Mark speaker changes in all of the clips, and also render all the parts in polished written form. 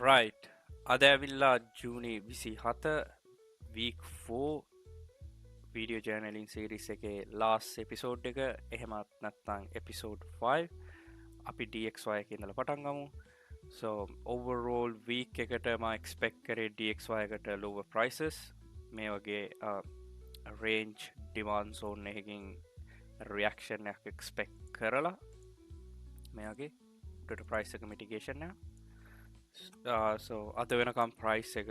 Speaker 1: right අද ඇවිල්ලා ජූනි 27 week 4 video ජර්නලින් series එකේ ලාස් එපිසෝඩ් එක එහෙමත් නැත්නම් එපිසෝඩ් 5 අපි DXY එක ඉඳලා පටන් ගමු. So overall week එකට මම expect කරේ DXY එකට lower prices මේ වගේ range demand zone එකකින් reaction එකක් expect කරලා මේ වගේ උඩට price එක mitigation එක so අද වෙනකම් price එක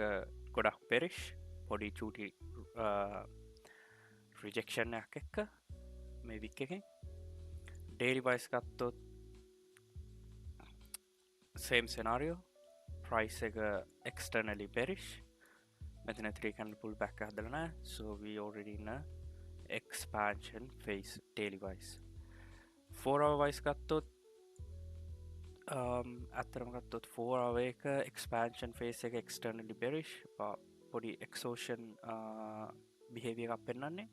Speaker 1: ගොඩක් bearish පොඩි චූටි rejection එකක් එක්ක මේ week එකෙන් daily wise ගත්තොත් same scenario price එක externally bearish මෙතන 3 candle pull back හදලා නැහැ so we already in a expansion phase daily wise 4 hour wise ගත්තොත් ඇත්තරම ගත්තොත් 4 hour එක expansion phase එක externally bearish පොඩි exhaustion behavior එකක් පෙන්වන්නේ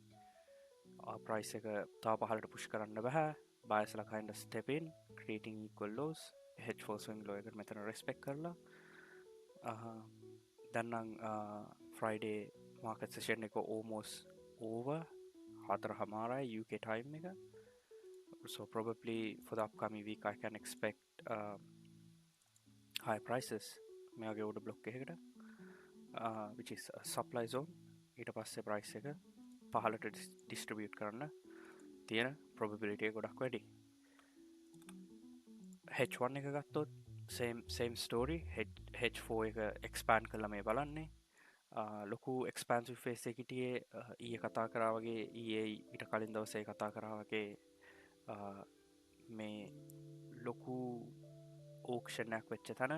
Speaker 1: price එක තා පහළට push කරන්න බෑ buyers ලා kind of step in creating equal lows H4 swing low එකට මෙතන respect කරලා දැන් නම් Friday market session එක almost over 4:00 UK time එක so probably for the upcoming week I can expect high prices මේ වගේ order block එකකට which is a supply zone ඊට පස්සේ price එක පහළට distribute කරන්න තියෙන probability එක ගොඩක් වැඩි H1 එක ගත්තොත් same story H4 එක expand කරලා මේ බලන්නේ ලොකු expansive phase එක හිටියේ ඊයේ කතා කරා වගේ ඊයේ ඊට කලින් දවසේ කතා කරා වගේ මේ ලොකු auction එකක් වෙච්ච තැන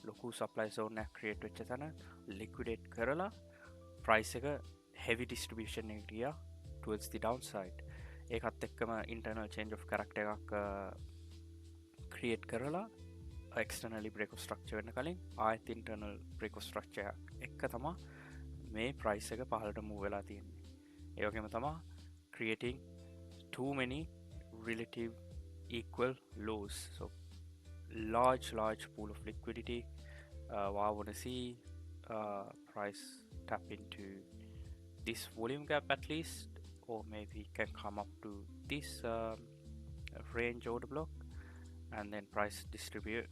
Speaker 1: ලොකු supply zone එකක් create වෙච්ච තැන liquidate කරලා price එක heavy distribution එකට ගියා towards the downside ඒකත් එක්කම internal change of character එකක් create කරලා externally break of structure වෙන්න කලින් ආයෙත් internal break of structure එක්ක තමයි මේ price එක පහළට move වෙලා තියෙන්නේ ඒ වගේම තමයි creating too many relative equal lows so large pool of liquidity what I want to see price tap into this volume gap at least or maybe can come up to this range order block and then price distribute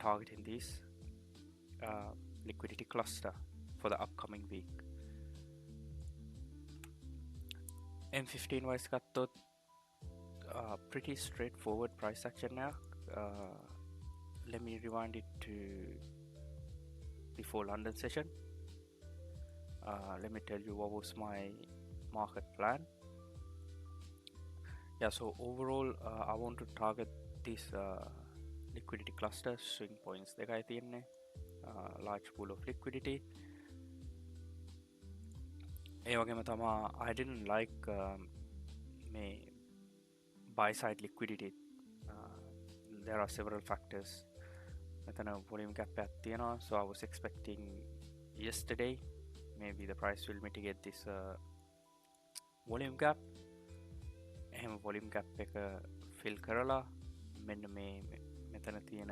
Speaker 1: targeting this liquidity cluster for the upcoming week M15 wise ගත්තොත් pretty straightforward price action now let me rewind it to before London session let me tell you what was my market plan yeah so overall I want to target this liquidity cluster swing points දෙකයි තියෙන්නේ large pool of liquidity ඒ වගේම තමයි I didn't like මේ buy side liquidity there are several factors මෙතන volume gap එකක් තියෙනවා so I was expecting yesterday maybe the price will mitigate this volume gap එහෙම volume gap එක fill කරලා මෙන්න මේ මෙතන තියෙන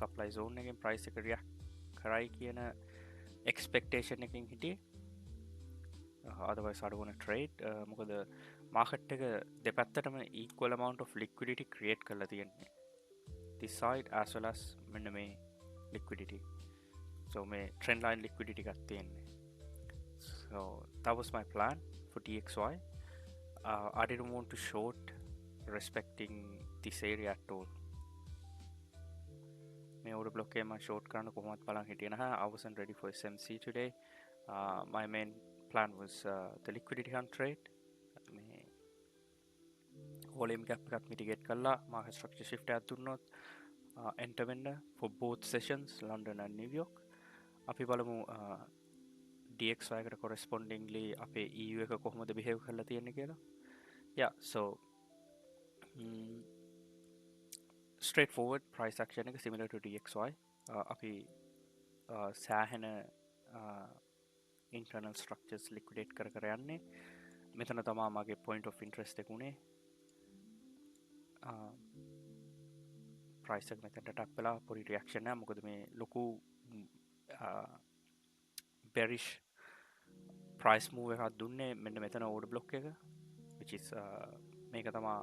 Speaker 1: supply zone එකෙන් price එක react කරයි කියන expectation එකකින් හිටියේ otherwise I don't want to trade මොකද market එක දෙපැත්තටම equal amount of liquidity create කරලා තියෙන්නේ this side as well as මෙන්න මේ liquidity so මේ trend line liquidity එකක් තියෙන්නේ so that was my plan for DXY I didn't want to short respecting this area at all මේ order block එක මම short කරන්න කොහොමවත් බලන් හිටියේ නැහැ I wasn't ready for SMC today my main plan was the liquidity hunt trade මේ volume gap එකත් mitigate කරලා market structure shift එකක් දුන්නොත් enter වෙන්න for both sessions London and New York අපි බලමු DXY එකට correspondingly අපේ EU එක කොහොමද behave කරලා තියෙන්නේ කියලා yeah so straightforward price action එක similar to DXY අපි සෑහෙන internal structures liquidate කර යන්නේ මෙතන තමා මගේ point of interest එක උනේ price එක මෙතනට tap වෙලා පොඩි reaction එකක් මොකද මේ ලොකු bearish price move එකක් දුන්නේ මෙන්න මෙතන order block එක which is මේක තමා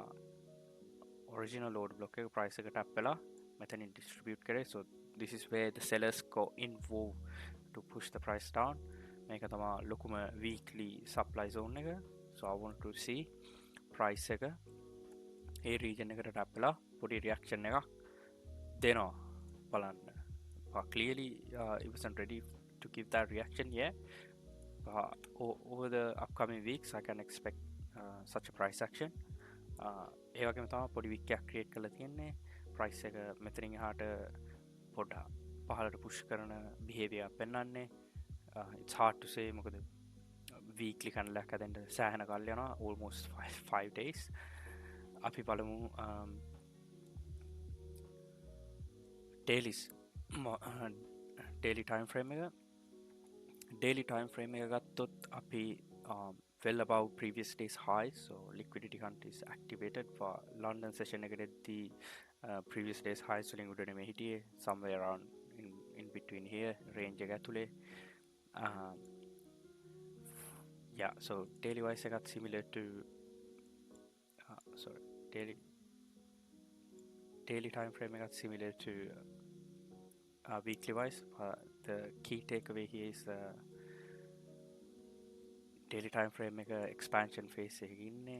Speaker 1: original order block එක price එක tap වෙලා මෙතනින් distribute කරේ so this is where the sellers go involved to push the price down මේක තමා ලොකුම weekly supply zone එක so I want to see price එක ඒ region එකට tap වෙලා පොඩි reaction එකක් දෙනවා බලන්න clearly it wasn't ready to give that reaction yet over the upcoming weeks I can expect such a price action ඒ වගේම තමයි පොඩි wick එකක් create කරලා තියෙන්නේ price එක මෙතනින් එහාට පොඩ්ඩක් පහළට push කරන behavior පෙන්වන්නේ it's hard to say මොකද weekly candle එකක් හදන්න සෑහෙන කල් යනවා almost 5 days අපි බලමු daily time frame එක ගත්තොත් අපි well above previous days high so liquidity hunt is activated for London session එකේදී previous days highs වලින් උඩ නෙමෙයි හිටියේ somewhere around in between here range එක ඇතුලේ yeah so daily wise එකත් similar to daily time frame එකත් similar to weekly wise the key takeaway here is daily time frame එක expansion phase එකක ඉන්නේ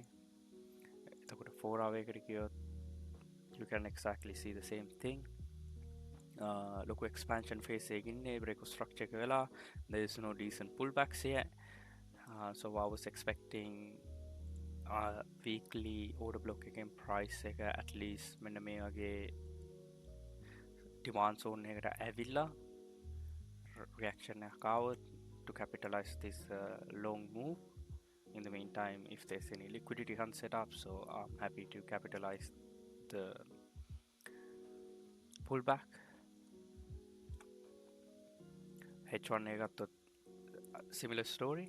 Speaker 1: එතකොට 4 hour එකට ගියොත් you can exactly see the same thing ලොකු expansion phase එකක ඉන්නේ break of structure එක වෙලා there is no decent pullbacks here so I was expecting weekly order block එකෙන් price එක at least මෙන්න මේ වගේ demand zone එකට ඇවිල්ලා reaction එකක් ආවොත් to capitalize this long move in the meantime if there's any liquidity hunt set up so I'm happy to capitalize the pullback H1 එක ගත්තොත් similar story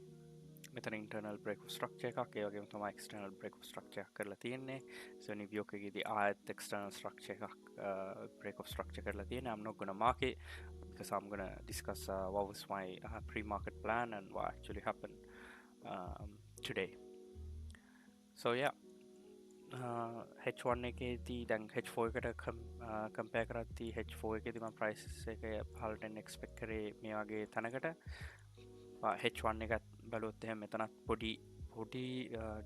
Speaker 1: මෙතන internal break of structure එකක් ඒ වගේම තමයි external break of structure එකක් කරලා තියෙන්නේ so new view එකේදී ආයෙත් external structure එකක් break of structure කරලා තියෙන්නේ I'm not gonna mark it because I'm gonna discuss what was my pre-market plan and what actually happened today so yeah H1 එකේදී දැන් H4 එකට compare කරද්දී H4 එකේදී මම prices එක පහළට expect කරේ මේ වගේ තැනකට H1 එකත් බලුවොත් එහෙනම් මෙතනත් පොඩි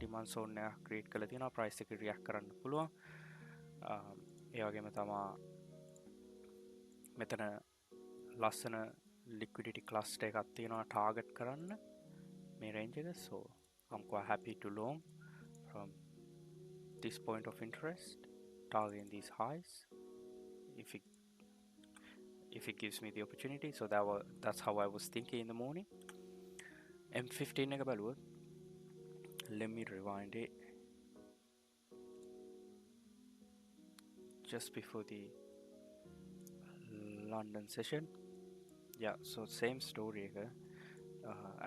Speaker 1: demand zone එකක් create කරලා තියෙනවා price එක react කරන්න පුළුවන් ඒ වගේම තමයි මෙතන ලස්සන liquidity cluster එකක් තියෙනවා target කරන්න මේ range එක so I'm quite happy to long from this point of interest targeting these highs if it gives me the opportunity so that's how I was thinking in the morning M15 එක බලුවොත් let me rewind it just before the London session yeah so same story එක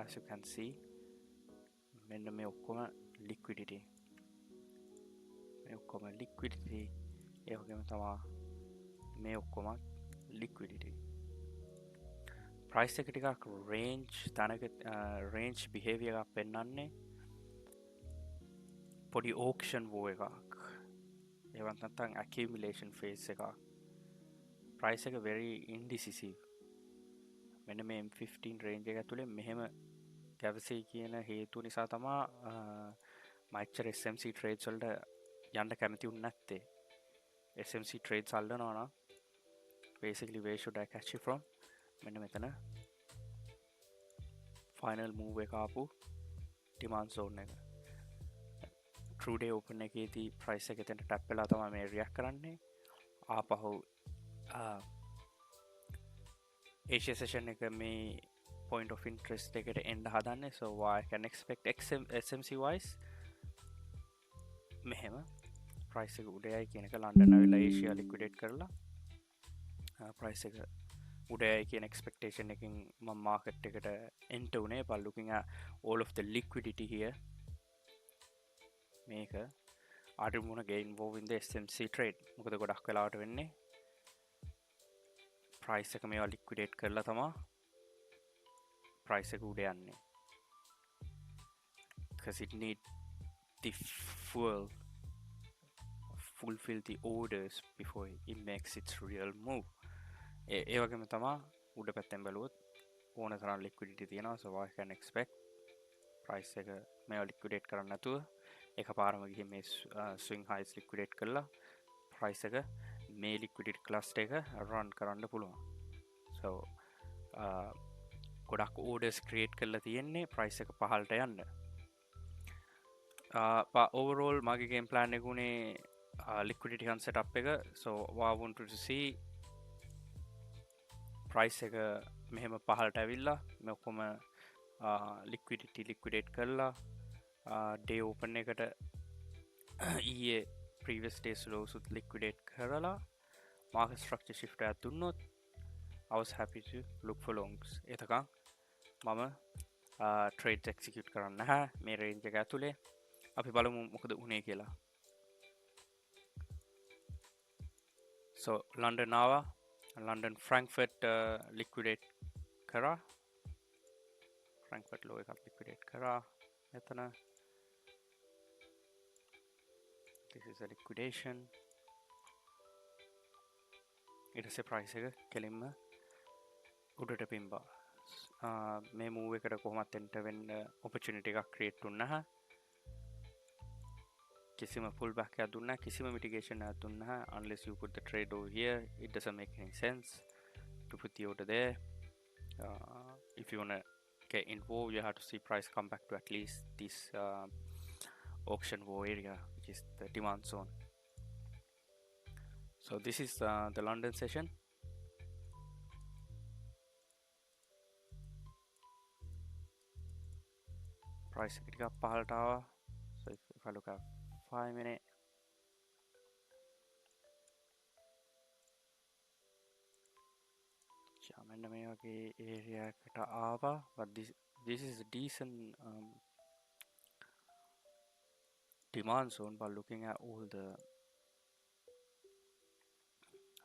Speaker 1: as you can see මෙන්න මේ ඔක්කොම liquidity ඒ වගේම තමයි මේ ඔක්කොම liquidity price එක ටිකක් range behavior එකක් පෙන්වන්නේ පොඩි auction war එකක් ඒවත් නැත්නම් accumulation phase එකක් price එක very indecisive මෙන්න මේ M15 range එක ඇතුලේ මෙහෙම ගැවසී කියන හේතුව නිසා තමයි මයිචර් SMC trades වලට යන්න කැමති වුනේ නැත්තේ SMC trades අල්ලනවා නම් basically where should I catch it from මෙන්න මෙතන final move එක ආපු demand zone එක true day open එකේදී price එක එතනට tap වෙලා තමයි මේ react කරන්නේ ආපහු Asia session එක මේ point of interest එකට එන්න හදන්නේ so I can expect SMC wise මෙහෙම price එක උඩයයි කියන එක ලන්ඩන් ආවිලා Asia liquidate කරලා price එක උඩයයි කියන expectation එකකින් මම market එකට enter උනේ by looking at all of the liquidity here මේක I didn't want to get involved in the SMC trade මොකද ගොඩක් වෙලාවට වෙන්නේ price එක මේවා liquidate කරලා තමා price එක උඩ යන්නේ because it need the fuel fulfill the orders before it makes its real move ඒ වගේම තමා උඩ පැත්තෙන් බැලුවොත් ඕන තරම් liquidity තියෙනවා so I can expect price එක මේවා liquidate කරන්න නැතුව එකපාරම ගිහින් මේ swing highs liquidate කරලා price එක මේ liquidity cluster එක run කරන්න පුළුවන් so ගොඩක් orders create කරලා තියෙන්නේ price එක පහළට යන්න overall මගේ game plan එක උනේ liquidity hand setup එක so what I want to see price එක මෙහෙම පහළට ඇවිල්ලා මේ ඔක්කොම liquidate කරලා day open එකට ඊයේ previous days lows උත් liquidate කරලා market structure shift එකක් දුන්නොත් I was happy to look for longs එතකන් මම trades execute කරන්න නැහැ මේ range එක ඇතුලේ අපි බලමු මොකද උනේ කියලා so London ආවා London Frankfurt liquidate කරා Frankfurt low එකක් liquidate කරා එතන this is a liquidation ඊට පස්සේ price එක කෙලින්ම උඩට පිම්බා මේ move එකට කොහොමත් enter වෙන්න opportunity එකක් create වුණා නැහැ කිසිම pullback එකක් දුන්නා නැහැ කිසිම mitigation එකක් දුන්නා නැහැ unless you put the trade over here it doesn't make any sense to put the order there if you want to get involved you have to see price come back to at least this auction war area which is the demand zone so this is the London session price එක ටිකක් පහළට ආවා so if I look at 5 minute මෙන්න මේ වගේ area එකට ආවා but this is a decent demand zone by looking at all the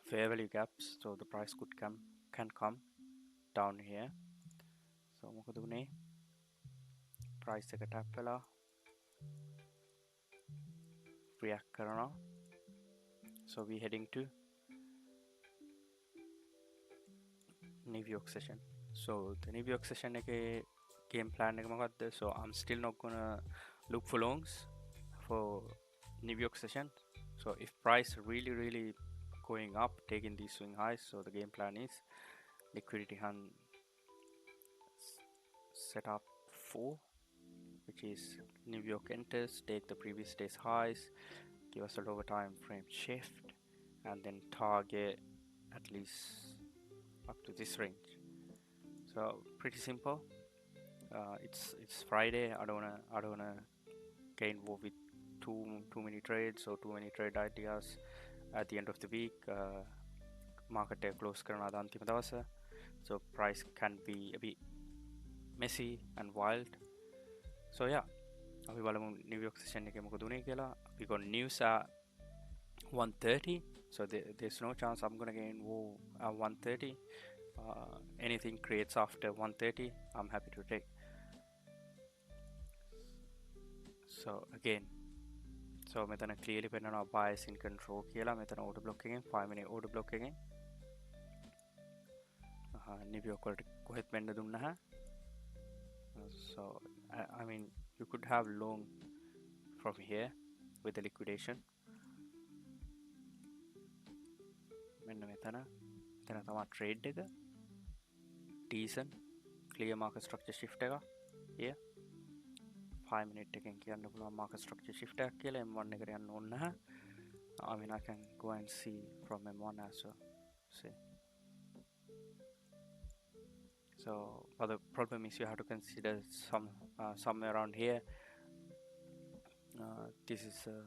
Speaker 1: fair value gaps so the price can come down here so මොකද උනේ price එක tap වෙලා react කරනවා so we heading to New York session so the New York session එකේ game plan එක මොකක්ද so I'm still not gonna look for longs for New York session so if price really going up taking these swing highs so the game plan is liquidity hand set up 4 which is New York enters take the previous day's highs give us a lower time frame shift and then target at least up to this range so pretty simple it's Friday I don't wanna get involved with too many trades or too many trade ideas at the end of the week market close කරන අද අන්තිම දවස so price can be a bit messy and wild so yeah අපි බලමු New York session එකේ මොකද උනේ කියලා we got news at 1:30 so there's no chance I'm gonna get involved at 1:30 anything creates after 1:30 I'm happy to take so again so මෙතන clearly පෙන්නනවා bias in control කියලා මෙතන order block එකෙන් 5 minute order block එකෙන් New York වලට කොහෙත් වෙන්න දුන්නා so I mean you could have long from here with the liquidation මෙන්න මෙතන තමයි trade එක decent clear market structure shift එක here 5 minute එකෙන් කියන්න පුළුවන් market structure shift එකක් කියලා M1 එකට යන්න ඕන නැහැ I mean I can go and see from M1 as well see so but the problem is you have to consider somewhere around here this is a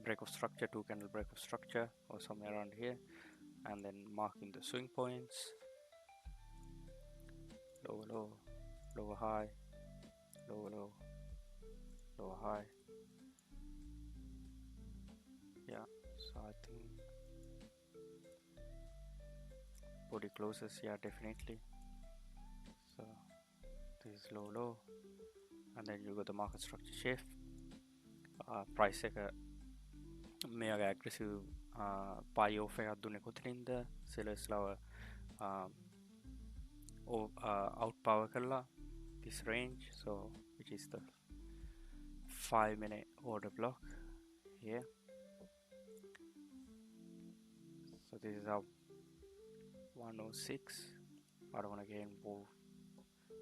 Speaker 1: break of structure 2 candle break of structure or somewhere around here and then marking the swing points lower low lower high lower low lower high yeah so I think body closes, yeah, definitely. So this is low, and then you got the market structure shift. Price එක මෙයාගේ aggressive buy off එකක් දුන්නේ කොතනින්ද? sellers ලව out power කරලා this range, so which is the 5-minute order block here. So this is our 106. I don't want to get involved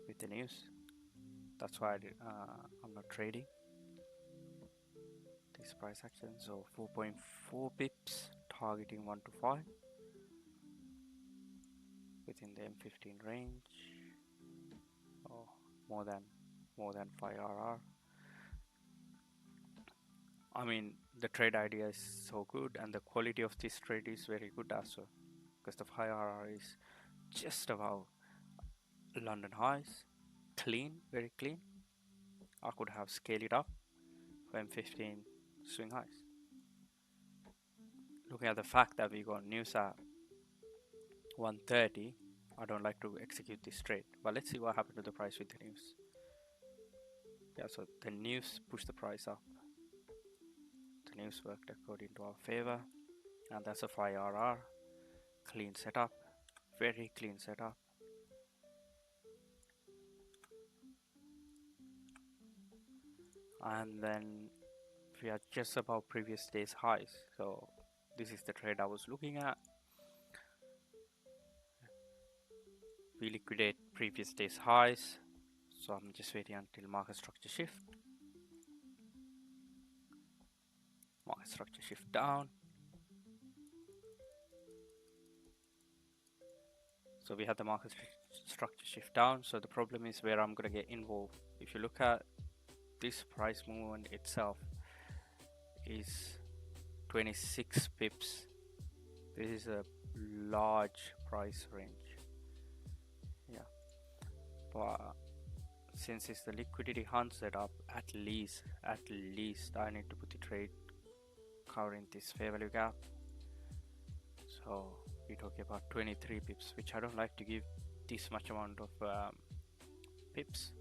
Speaker 1: with the news. That's why I'm not trading this price action. So 4.4 pips, targeting 1 to 5 within the M15 range. Oh, more than 5 RR. I mean, the trade idea is so good, and the quality of this trade is very good as well, because the 5 RR is just about London highs, clean, very clean. I could have scaled it up for M15 swing highs. Looking at the fact that we got news at 130, I don't like to execute this trade. But let's see what happened to the price with the news. Yeah, so the news pushed the price up. The news worked according to our favor, and that's a 5 RR. Clean setup, very clean setup. And then we are just above previous day's highs. So this is the trade I was looking at. We liquidate previous day's highs, so I'm just waiting until market structure shift. Market structure shift down. So we have the market structure shift down. So the problem is where I'm gonna get involved. If you look at this price movement itself is 26 pips. This is a large price range. Yeah, but since it's the liquidity hunt setup, at least I need to put the trade covering this fair value gap. So we're talking about 23 pips, which I don't like to give this much amount of pips.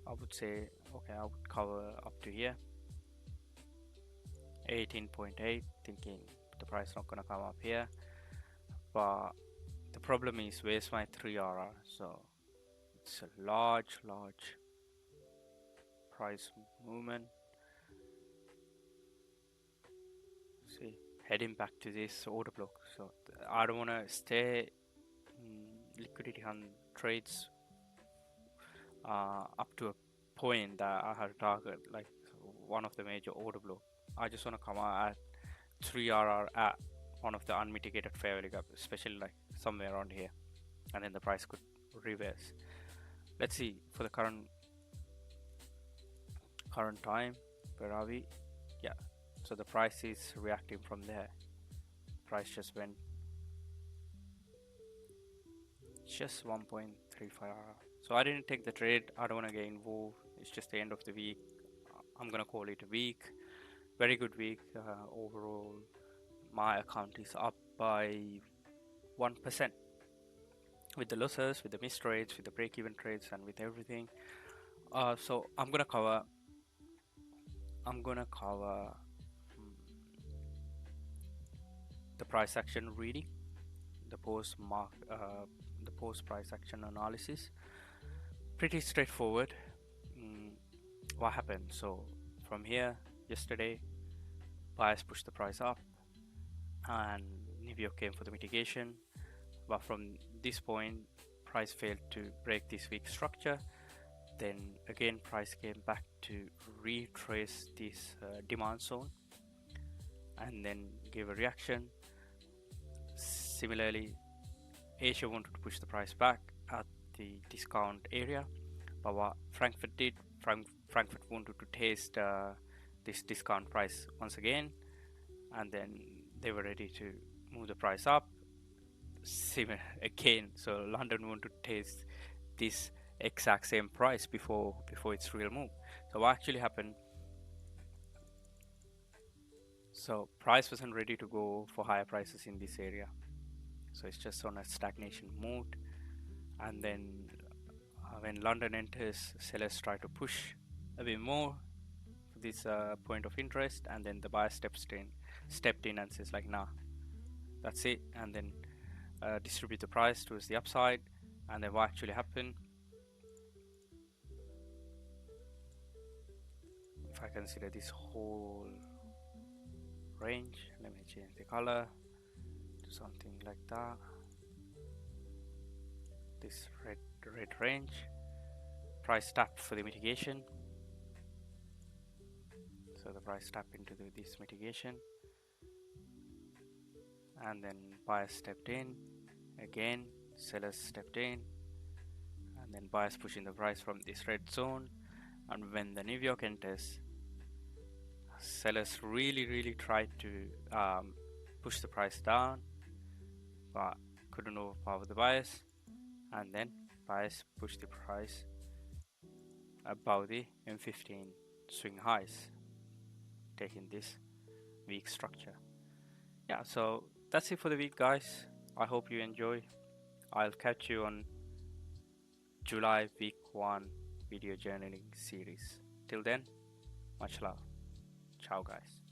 Speaker 1: I would say, okay, I would cover up to here, 18.8, thinking the price not gonna come up here. But the problem is, where's my 3 RR? So it's a large price movement. See, heading back to this order block. So I don't want to stay liquidity hunt trades up to a point that I have target, like one of the major order block. I just want to come out at 3 RR at one of the unmitigated fair value gap, especially like somewhere around here, and then the price could reverse. Let's see for the current time, where are we? Yeah, so the price is reacting from there. Price just went just 1.35 RR. So I didn't take the trade. I don't want to get involved. It's just the end of the week. I'm gonna call it a week. Very good week overall. My account is up by 1% with the losses, with the missed trades, with the break-even trades, and with everything. So I'm gonna cover the price action reading, the post price action analysis. Pretty straightforward. What happened? So from here, yesterday, buyers pushed the price up, and Niveo came for the mitigation. But from this point, price failed to break this weak structure. Then again, price came back to retrace this demand zone, and then gave a reaction. Similarly, Asia wanted to push the price back at the discount area, but what Frankfurt did, Frankfurt wanted to taste this discount price once again, and then they were ready to move the price up. Similar again, so London wanted to taste this exact same price before its real move. So what actually happened? So price wasn't ready to go for higher prices in this area. so it's just on a stagnation mode. And then when London enters, sellers try to push a bit more for this point of interest, and then the buyer stepped in and says like, nah, that's it, and then distribute the price towards the upside. And then what actually happened, if I consider this whole range, let me change the color to something like that, this red range, price tapped for the mitigation, so the price tapped into this mitigation, and then buyers stepped in again, sellers stepped in, and then buyers pushing the price from this red zone. And when the New York enters, sellers really tried to push the price down, but couldn't overpower the buyers, and then buyers pushed the price above the M15 swing highs, taking this weak structure. Yeah, so that's it for the week, guys. I hope you enjoy. I'll catch you on July week 1 video journaling series. Till then, much love. Ciao, guys.